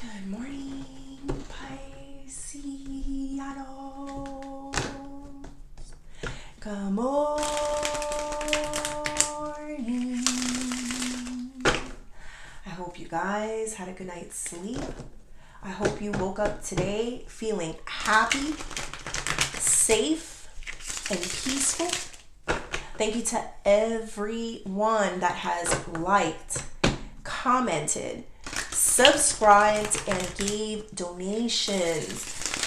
Good morning, Pisceanos. Good morning. I hope you guys had a good night's sleep. I hope you woke up today feeling happy, safe, and peaceful. Thank you to everyone that has liked, commented, subscribed, and gave donations.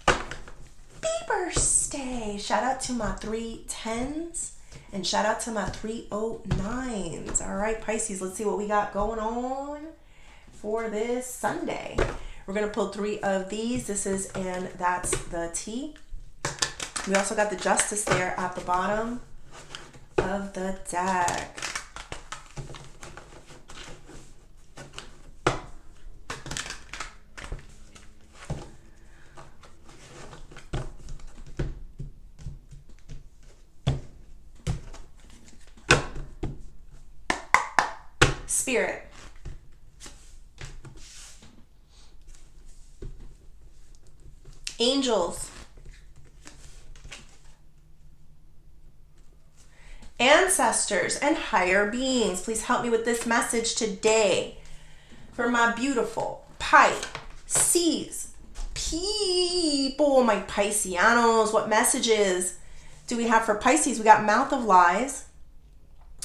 Happy birthday! Shout out to my 310s and shout out to my 309s. All right, Pisces, let's see what we got going on for this Sunday. We're going to pull 3 of these. This is and that's the T. We also got the Justice there at the bottom of the deck. Spirit. Angels. Ancestors and higher beings, please help me with this message today for my beautiful Pisces people, my Pisceanos. What messages do we have for Pisces? We got mouth of lies.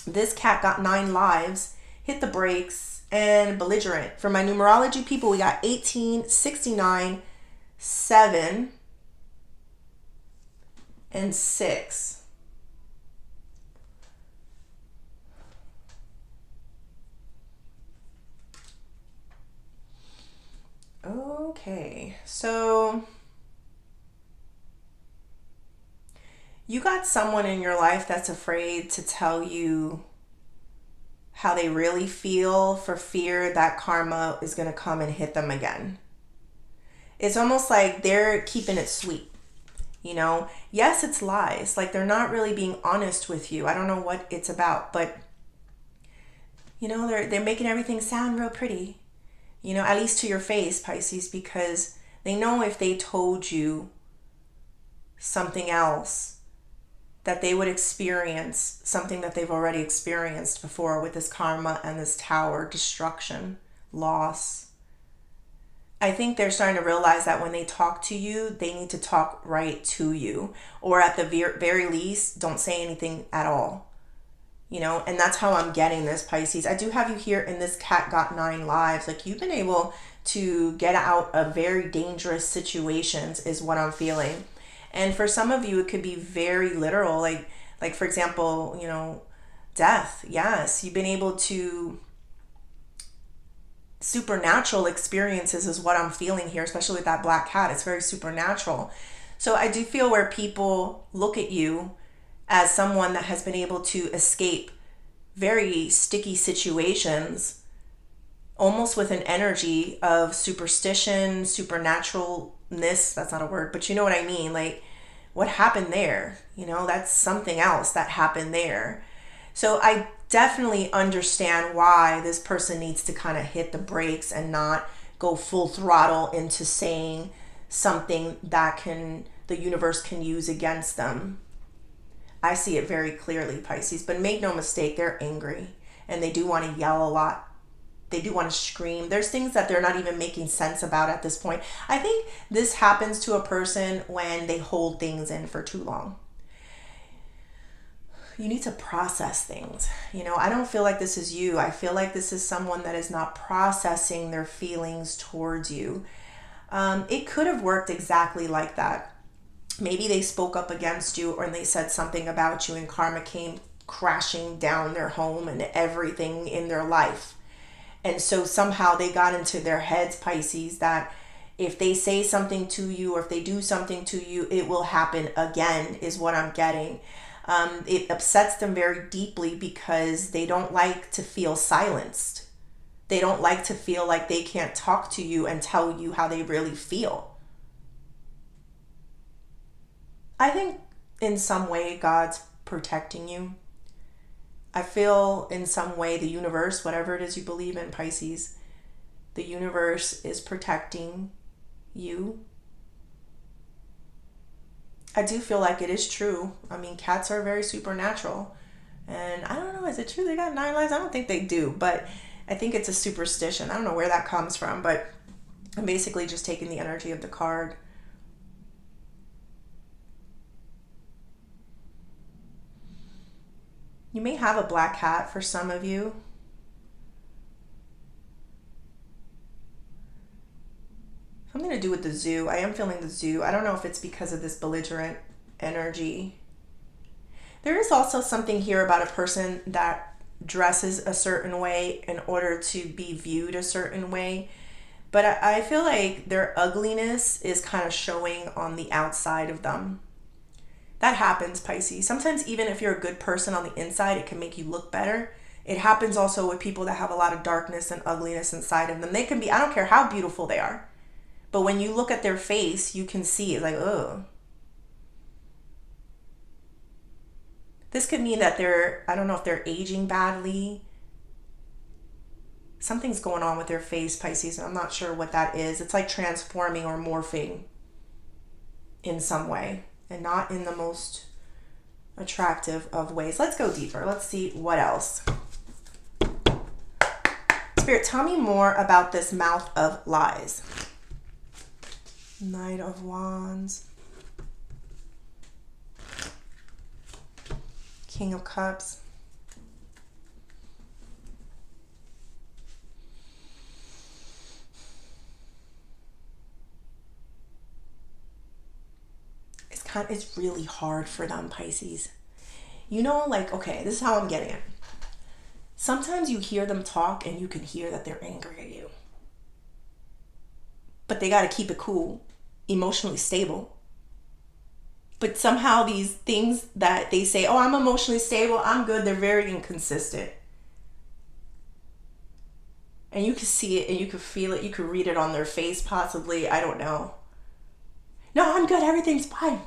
This cat got 9 lives. Hit the brakes and belligerent. For my numerology people, we got 18, 69, 7, and 6. Okay, so you got someone in your life that's afraid to tell you how they really feel for fear that karma is going to come and hit them again. It's almost like they're keeping it sweet. You know, yes, it's lies. Like they're not really being honest with you. I don't know what it's about, but you know, they're making everything sound real pretty. You know, at least to your face, Pisces, because they know if they told you something else, that they would experience something that they've already experienced before with this karma and this tower, destruction, loss. I think they're starting to realize that when they talk to you, they need to talk right to you. Or at the very least, don't say anything at all. You know, and that's how I'm getting this, Pisces. I do have you here in this cat got 9 lives. Like you've been able to get out of very dangerous situations is what I'm feeling. And for some of you, it could be very literal. Like for example, you know, death. Yes, you've been able to supernatural experiences is what I'm feeling here, especially with that black cat. It's very supernatural. So I do feel where people look at you as someone that has been able to escape very sticky situations, almost with an energy of superstition, supernaturalness. That's not a word, but you know what I mean? Like, what happened there? You know, that's something else that happened there. So I definitely understand why this person needs to kind of hit the brakes and not go full throttle into saying something that the universe can use against them. I see it very clearly, Pisces, but make no mistake, they're angry and they do want to yell a lot. They do want to scream. There's things that they're not even making sense about at this point. I think this happens to a person when they hold things in for too long. You need to process things. You know, I don't feel like this is you. I feel like this is someone that is not processing their feelings towards you. It could have worked exactly like that. Maybe they spoke up against you or they said something about you and karma came crashing down their home and everything in their life. And so somehow they got into their heads, Pisces, that if they say something to you or if they do something to you, it will happen again is what I'm getting. It upsets them very deeply because they don't like to feel silenced. They don't like to feel like they can't talk to you and tell you how they really feel. I think in some way God's protecting you. I feel in some way the universe, whatever it is you believe in, Pisces, The universe is protecting you. I do feel like it is true. I mean, cats are very supernatural. And I don't know, is it true they got 9 lives? I don't think they do, but I think it's a superstition. I don't know where that comes from, but I'm basically just taking the energy of the card. You may have a black cat for some of you. Something to do with the zoo. I am feeling the zoo. I don't know if it's because of this belligerent energy. There is also something here about a person that dresses a certain way in order to be viewed a certain way. But I feel like their ugliness is kind of showing on the outside of them. That happens, Pisces. Sometimes even if you're a good person on the inside, it can make you look better. It happens also with people that have a lot of darkness and ugliness inside of them. They can be, I don't care how beautiful they are, but when you look at their face, you can see it like, ugh. This could mean that I don't know if they're aging badly. Something's going on with their face, Pisces, and I'm not sure what that is. It's like transforming or morphing in some way, and not in the most attractive of ways. Let's go deeper. Let's see what else. Spirit, tell me more about this mouth of lies. Knight of Wands. King of Cups. It's really hard for them, Pisces. You know, like, okay, this is how I'm getting it. Sometimes you hear them talk and you can hear that they're angry at you. But they got to keep it cool, emotionally stable. But somehow these things that they say, oh, I'm emotionally stable, I'm good, they're very inconsistent. And you can see it and you can feel it. You can read it on their face, possibly. I don't know. No, I'm good. Everything's fine.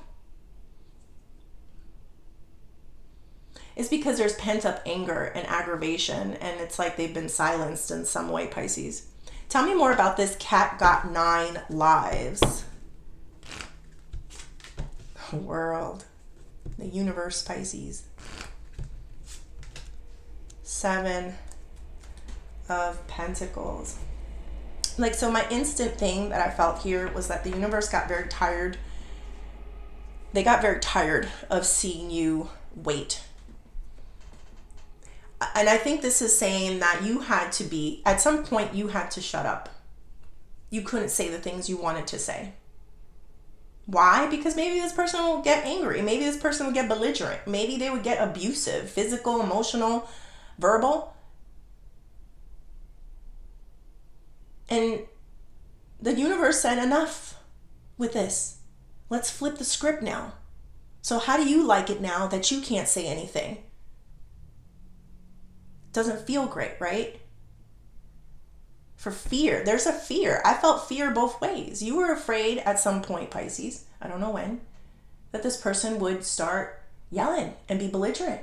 It's because there's pent-up anger and aggravation, and it's like they've been silenced in some way, Pisces. Tell me more about this cat got 9 lives. The world. The universe, Pisces. 7 of Pentacles. Like, so my instant thing that I felt here was that the universe got very tired. They got very tired of seeing you wait. And I think this is saying that you had to be, at some point you had to shut up. You couldn't say the things you wanted to say. Why? Because maybe this person will get angry. Maybe this person will get belligerent. Maybe they would get abusive, physical, emotional, verbal. And the universe said, enough with this. Let's flip the script now. So how do you like it now that you can't say anything? Doesn't feel great, right? For fear. There's a fear. I felt fear both ways. You were afraid at some point, Pisces, I don't know when, that this person would start yelling and be belligerent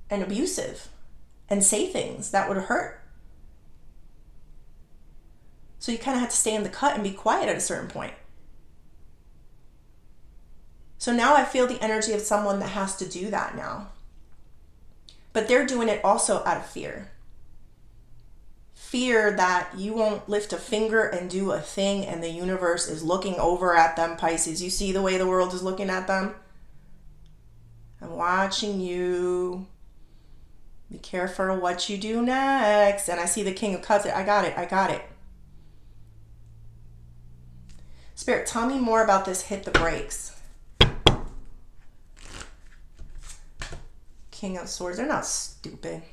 and abusive and say things that would hurt. So you kind of had to stay in the cut and be quiet at a certain point. So now I feel the energy of someone that has to do that now. But they're doing it also out of fear. Fear that you won't lift a finger and do a thing and the universe is looking over at them, Pisces. You see the way the world is looking at them? I'm watching you. Be careful what you do next. And I see the King of Cups. I got it. Spirit, tell me more about this hit the brakes. King of Swords. They're not stupid.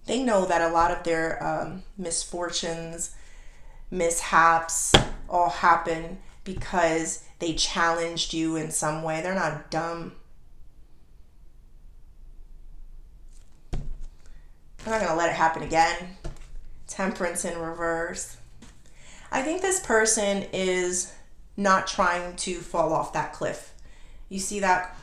They know that a lot of their misfortunes, mishaps all happen because they challenged you in some way. They're not dumb. I'm not going to let it happen again. Temperance in reverse. I think this person is not trying to fall off that cliff. You see that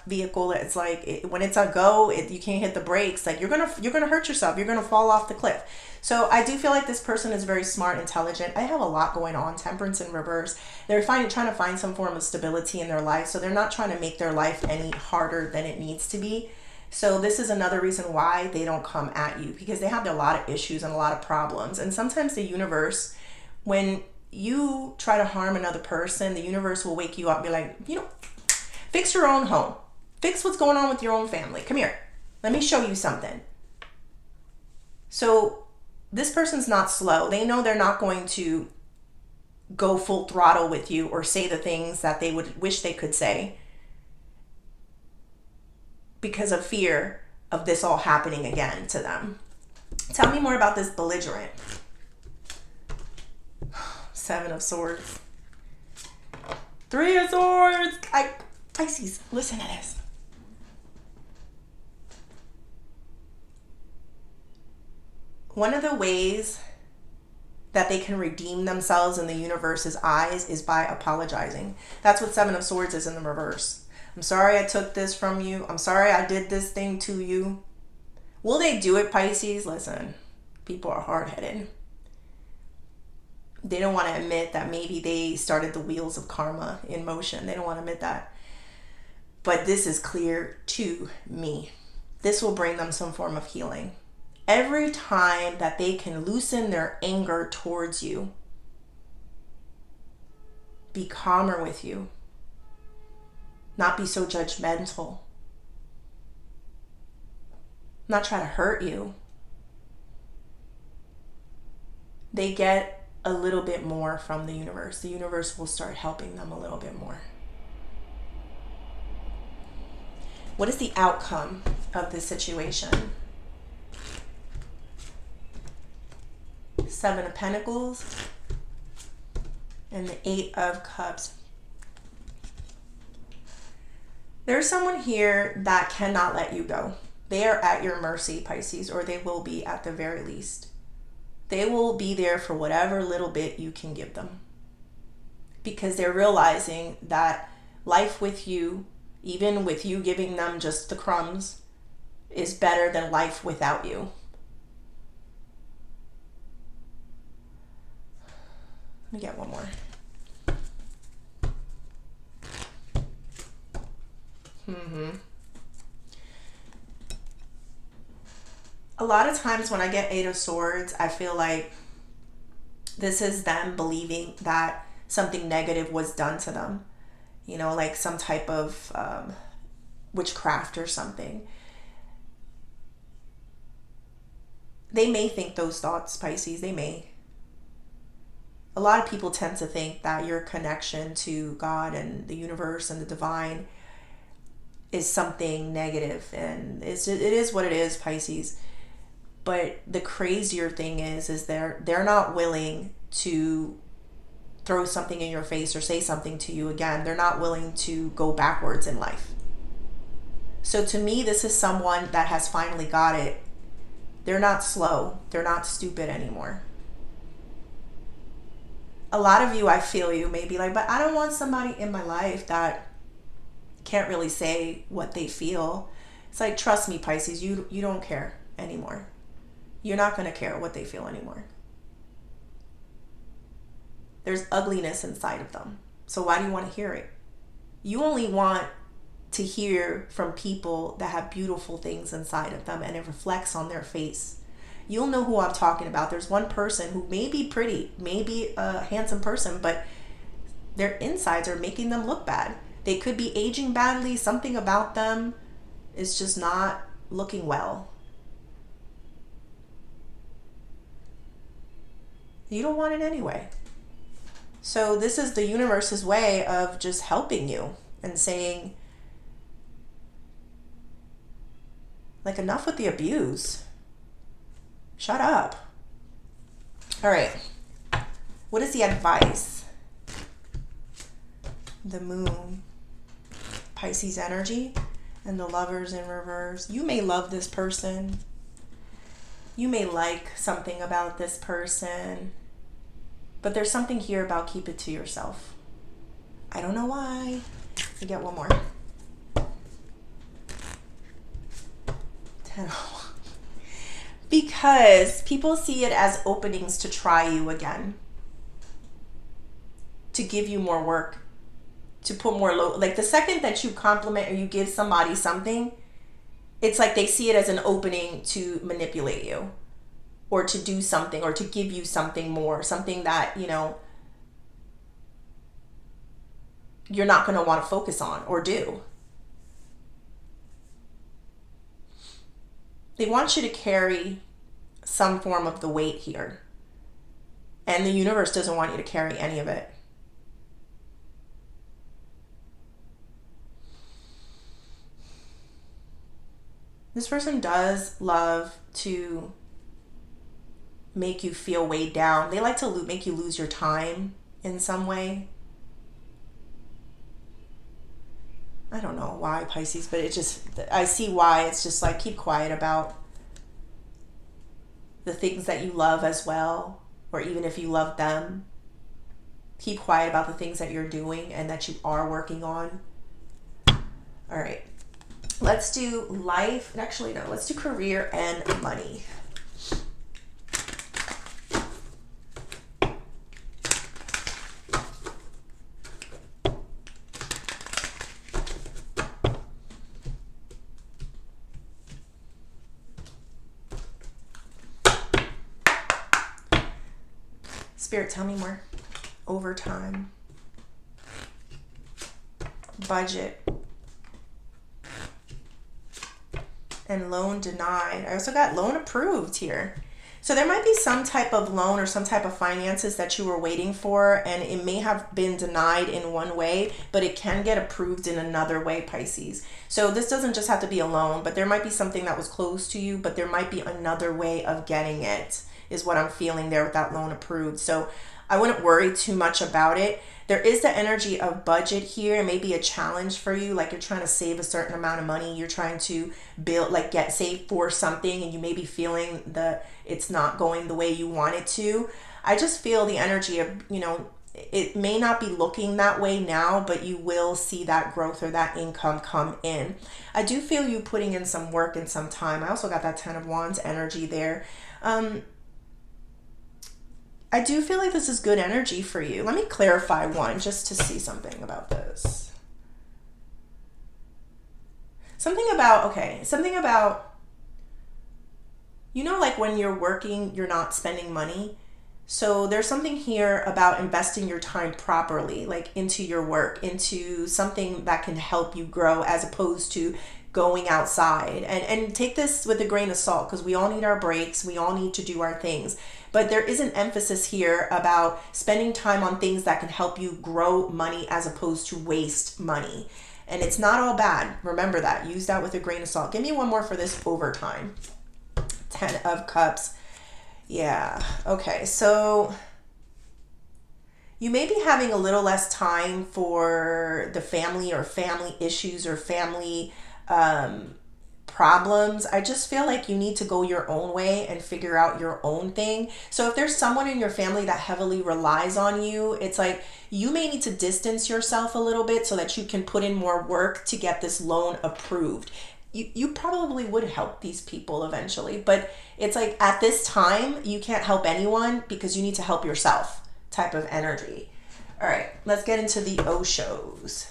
vehicle, it's like when it's a go, you can't hit the brakes. Like you're gonna hurt yourself. You're gonna fall off the cliff. So I do feel like this person is very smart, intelligent. I have a lot going on. Temperance in reverse. They're trying to find some form of stability in their life. So they're not trying to make their life any harder than it needs to be. So this is another reason why they don't come at you, because they have a lot of issues and a lot of problems. And sometimes the universe, when you try to harm another person, the universe will wake you up and be like, fix your own home. Fix what's going on with your own family. Come here. Let me show you something. So this person's not slow. They know they're not going to go full throttle with you or say the things that they would wish they could say, because of fear of this all happening again to them. Tell me more about this belligerent. 7 of Swords. 3 of Swords. Pisces, listen to this. One of the ways that they can redeem themselves in the universe's eyes is by apologizing. That's what 7 of Swords is in the reverse. I'm sorry I took this from you. I'm sorry I did this thing to you. Will they do it, Pisces? Listen, people are hard-headed. They don't want to admit that maybe they started the wheels of karma in motion. They don't want to admit that. But this is clear to me. This will bring them some form of healing. Every time that they can loosen their anger towards you, be calmer with you, not be so judgmental, not try to hurt you, they get a little bit more from the universe. The universe will start helping them a little bit more. What is the outcome of this situation? 7 of Pentacles and the 8 of Cups. There's someone here that cannot let you go. They are at your mercy, Pisces, or they will be at the very least. They will be there for whatever little bit you can give them, because they're realizing that life with you, even with you giving them just the crumbs, is better than life without you. Let me get one more. A lot of times when I get 8 of Swords, I feel like this is them believing that something negative was done to them. Like some type of witchcraft or something. They may think those thoughts, Pisces. They may. A lot of people tend to think that your connection to God and the universe and the divine is something negative, and it is what it is, Pisces. But the crazier thing is they're not willing to throw something in your face or say something to you again. They're not willing to go backwards in life. So to me, this is someone that has finally got it. They're not slow. They're not stupid anymore. A lot of you, I feel you, may be like, but I don't want somebody in my life that can't really say what they feel. It's like, trust me, Pisces, you don't care anymore. You're not going to care what they feel anymore. There's ugliness inside of them. So why do you want to hear it? You only want to hear from people that have beautiful things inside of them, and it reflects on their face. You'll know who I'm talking about. There's one person who may be pretty, may be a handsome person, but their insides are making them look bad. They could be aging badly. Something about them is just not looking well. You don't want it anyway. So this is the universe's way of just helping you and saying, like, enough with the abuse. Shut up. All right. What is the advice? The Moon. Pisces energy and the Lovers in reverse. You may love this person. You may like something about this person. But there's something here about keep it to yourself. I don't know why. We get one more. 10. Because people see it as openings to try you again, to give you more work, to put more load. Like the second that you compliment or you give somebody something, it's like they see it as an opening to manipulate you or to do something or to give you something more, something that, you're not going to want to focus on or do. They want you to carry some form of the weight here. And the universe doesn't want you to carry any of it. This person does love to make you feel weighed down. They like to make you lose your time in some way. I don't know why, Pisces, but I see why. It's just like, keep quiet about the things that you love as well, or even if you love them. Keep quiet about the things that you're doing and that you are working on. All right. Let's do life. Actually, no. Let's do career and money. Spirit, tell me more. Overtime. Budget. And loan denied. I also got loan approved here. So there might be some type of loan or some type of finances that you were waiting for, and it may have been denied in one way, but it can get approved in another way, Pisces. So this doesn't just have to be a loan, but there might be something that was closed to you, but there might be another way of getting it, is what I'm feeling there with that loan approved. So I wouldn't worry too much about it. There is the energy of budget here. It may be a challenge for you, like you're trying to save a certain amount of money. You're trying to build, like get saved for something, and you may be feeling that it's not going the way you want it to. I just feel the energy of, it may not be looking that way now, but you will see that growth or that income come in. I do feel you putting in some work and some time. I also got that 10 of Wands energy there. I do feel like this is good energy for you. Let me clarify one just to see something about this. Something about, like when you're working, you're not spending money. So there's something here about investing your time properly, like into your work, into something that can help you grow, as opposed to going outside. And take this with a grain of salt, because we all need our breaks. We all need to do our things. But there is an emphasis here about spending time on things that can help you grow money as opposed to waste money. And it's not all bad. Remember that. Use that with a grain of salt. Give me one more for this overtime. 10 of Cups. Yeah. Okay. So you may be having a little less time for the family or family issues or family problems. I just feel like you need to go your own way and figure out your own thing. So if there's someone in your family that heavily relies on you, it's like you may need to distance yourself a little bit so that you can put in more work to get this loan approved. You probably would help these people eventually, but it's like at this time you can't help anyone because you need to help yourself type of energy. All right, let's get into the Oshos.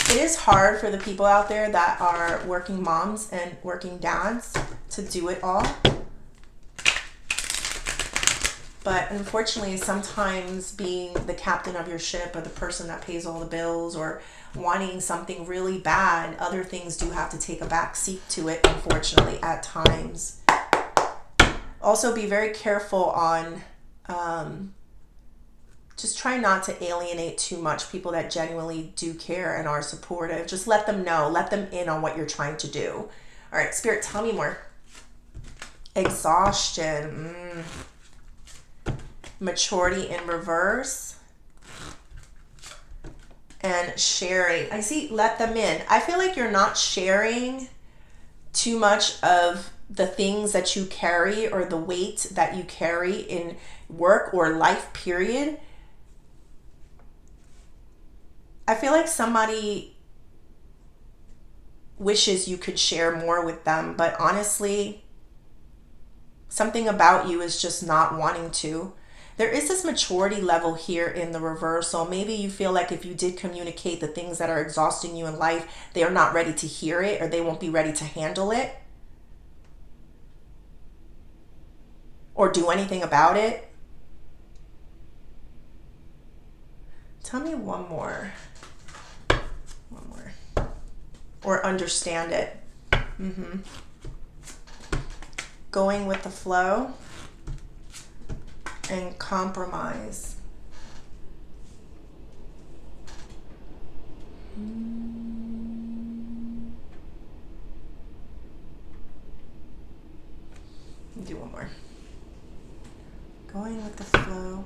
It is hard for the people out there that are working moms and working dads to do it all. But unfortunately, sometimes being the captain of your ship or the person that pays all the bills or wanting something really bad, other things do have to take a back seat to it, unfortunately, at times. Also, be very careful on just try not to alienate too much people that genuinely do care and are supportive. Just let them know. Let them in on what you're trying to do. All right, Spirit, tell me more. Exhaustion. Maturity in reverse. And sharing. I see let them in. I feel like you're not sharing too much of the things that you carry or the weight that you carry in work or life, period. I feel like somebody wishes you could share more with them, but honestly, something about you is just not wanting to. There is this maturity level here in the reversal. Maybe you feel like if you did communicate the things that are exhausting you in life, they are not ready to hear it, or they won't be ready to handle it or do anything about it. Tell me one more. One more. Or understand it. Going with the flow and compromise. Do one more. Going with the flow.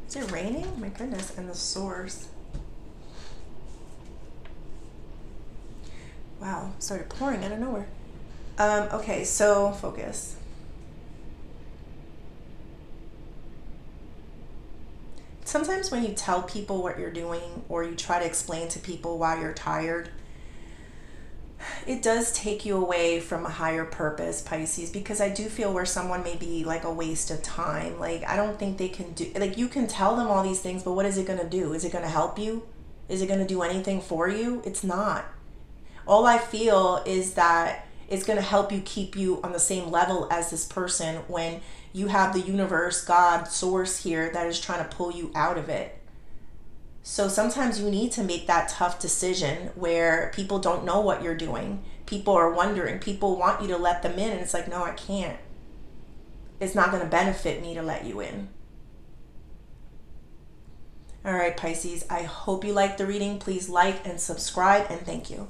Is it raining? My goodness, and the source. Wow, started pouring out of nowhere. Okay, so focus. Sometimes when you tell people what you're doing or you try to explain to people why you're tired, it does take you away from a higher purpose, Pisces, because I do feel where someone may be like a waste of time. Like, I don't think they can do, like, you can tell them all these things, but what is it going to do? Is it going to help you? Is it going to do anything for you? It's not. All I feel is that it's going to help you keep you on the same level as this person when you have the universe, God, source here that is trying to pull you out of it. So sometimes you need to make that tough decision where people don't know what you're doing. People are wondering. People want you to let them in, and it's like, no, I can't. It's not going to benefit me to let you in. All right, Pisces, I hope you liked the reading. Please like and subscribe, and thank you.